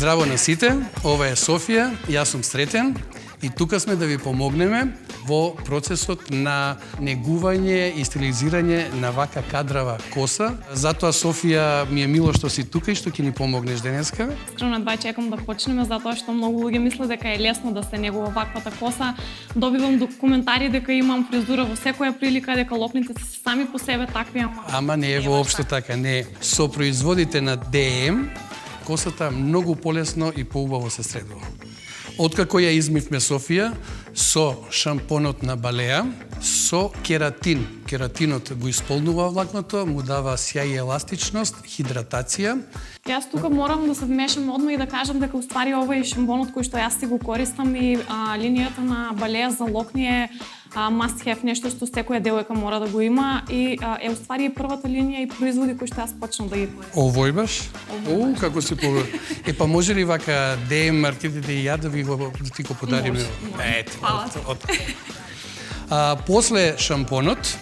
Здраво на сите, ова е Софија, јас сум Сретен и тука сме да ви помогнеме во процесот на негување и стилизирање на вака кадрава коса. Затоа Софија ми е мило што си тука и што ќе ни помогнеш денеска. Искрено едва чекам да почнеме затоа што многу луѓе мислат дека е лесно да се негува ваквата коса. Добивам коментари дека имам фризура во секоја прилика, дека локните се сами по себе такви, Ама не е воопшто така, не. Со производите на ДМ косата многу полесно и поубаво се средува. Откако ја измивме Софија со шампонот на Балеа, со кератин. Кератинот го исполнува влакното, му дава сјај и еластичност, хидратација. Јас тука морам да се вмешам одма и да кажам дека уствари ова е шампонот кој што јас си го користам и линијата на Балеа за локни е must have, нешто што секоја девојка мора да го има и е уствари првата линија и производи кои што јас почнав да ги користам. Овој баш? Како си побар. Па може ли вака ДМ маркетите и ја да ви го ти го подариме? Ете. После шампонот,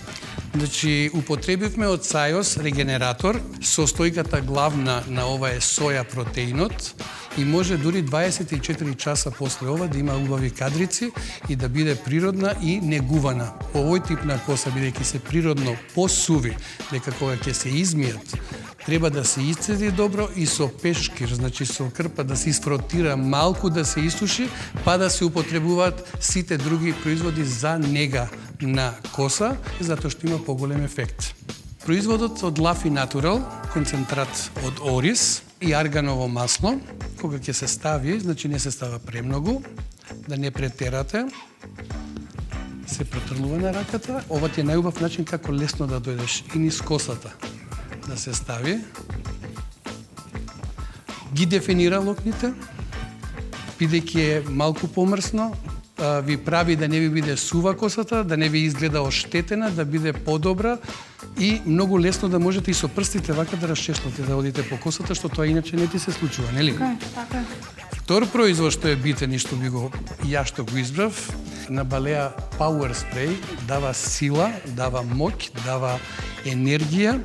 значи употребивме од Сајос регенератор, состојката главна на ова е соја протеинот и може дури 24 часа после ова да има убави кадрици и да биде природна и негувана. Овој тип на коса, бидејќи се природно посуви, дека кога ќе се измијат, треба да се исцеди добро и со пешкир, значи со крпа да се isfrotира малку, да се исуши, па да се употребуваат сите други производи за нега на коса, затоа што има поголем ефект. Производот од Laffy Natural, концентрат од ориз и арганово масло, кога ќе се стави, значи не се става премногу, да не претерате, се протрлува на раката. Ова ти е најубав начин како лесно да дојдеш и низ косата. Да се стави. Ги дефинира локните, бидејќи е малку помрсно, ви прави да не ви биде сува косата, да не ви изгледа оштетена, да биде подобра и многу лесно да можете и со прстите вака да расчешлате, да одите по косата, што тоа иначе не ти се случува, нели? Така е. Втор производ што е битен и што би го ја што го избрав, на Балеа Power Spray, дава сила, дава моќ, дава енергија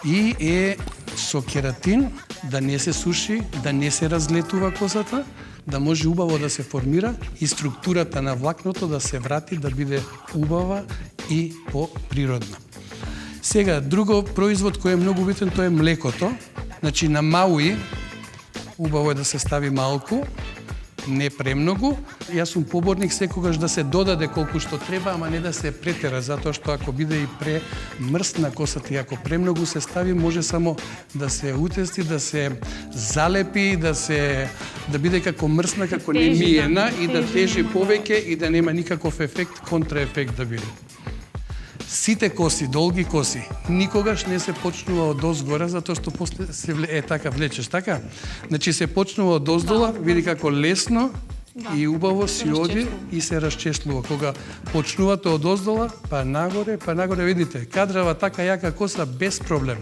и е со кератин да не се суши, да не се разлетува косата, да може убаво да се формира и структурата на влакното да се врати, да биде убава и по-природна. Сега, друго производ кој е многу битен, тоа е млекото. Значи, на Мауи убаво е да се стави малку, не премногу. Јас сум поборник секогаш да се додаде колку што треба, ама не да се претера, затоа што ако биде и премрсна косата и ако премногу се стави, може само да се утести, да се залепи, да биде како мрсна, како немиена и да тежи повеќе и да нема никаков ефект, контраефект да биде. Сите коси, долги коси, никогаш не се почнува од озгора, затоа што после се така влечеш, така? Значи се почнува од оздола, види како лесно и убаво си оди и се расчеслува. Кога почнувате од оздола, па нагоре видите, кадрава така јака коса без проблем.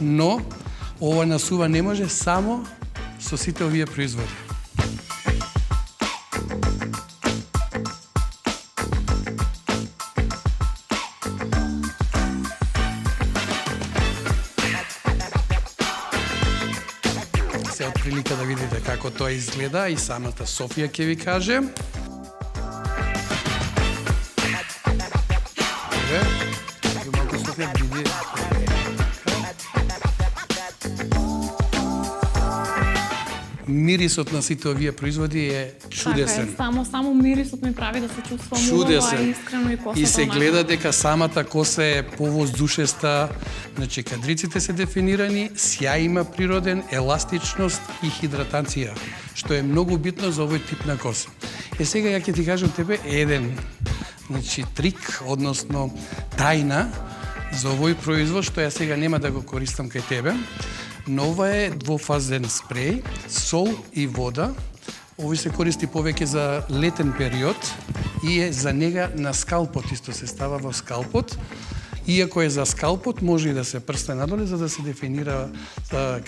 Но ова насува не може само со сите овие производи. Се од прилика да видите како тоа изгледа и самата Софија ќе ви каже. Софија биде. Мирисот на сите овие производи е чудесен. Така е, само мирисот ми прави да се чувствувам убава и искрено и косата. И се гледа дека самата коса е повоздушеста, значи кадриците се дефинирани, сјај има природен, еластичност и хидратација, што е многу битно за овој тип на коса. Сега ја ќе ти кажам тебе еден, значи трик, односно тајна за овој производ што ја сега нема да го користам кај тебе. Но ова е двофазен спреј, сол и вода. Овој се користи повеќе за летен период и е за нега на скалпот, исто се става во скалпот Иако е за скалпот, може и да се прсне надоле за да се дефинира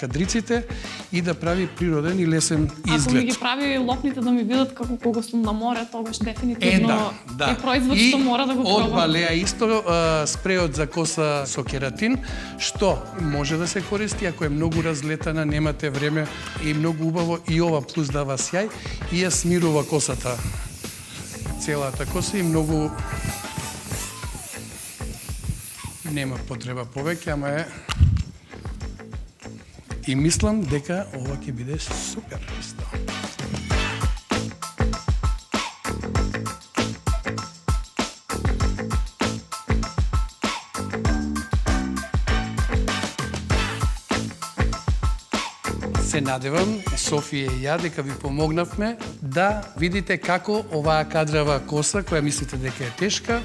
кадриците и да прави природен и лесен изглед. Ако ми ги прави локните да ми видат како кога сум на море, тогаш дефинитивно да. е производ што мора да го пробам. Од Балеа исто спреот за коса со кератин, што може да се користи ако е многу разлетана, немате време, и многу убаво и ова плюс дава сјај и ја смирува косата. Целата коса и многу нема потреба повеќе, ама е и мислам дека ова ќе биде супер исто. Се надевам, Софија и ја, дека ви помогнавме да видите како оваа кадрава коса, која мислите дека е тешка,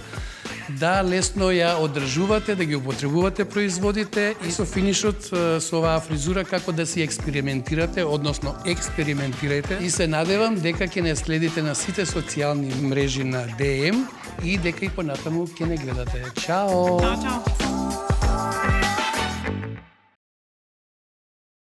да лесно ја одржувате, да ги употребувате производите и со финишот со оваа фризура како да си експериментирате, односно експериментирајте. И се надевам дека ќе не следите на сите социјални мрежи на ДМ и дека и понатаму ќе не гледате. Чао! Чао, чао!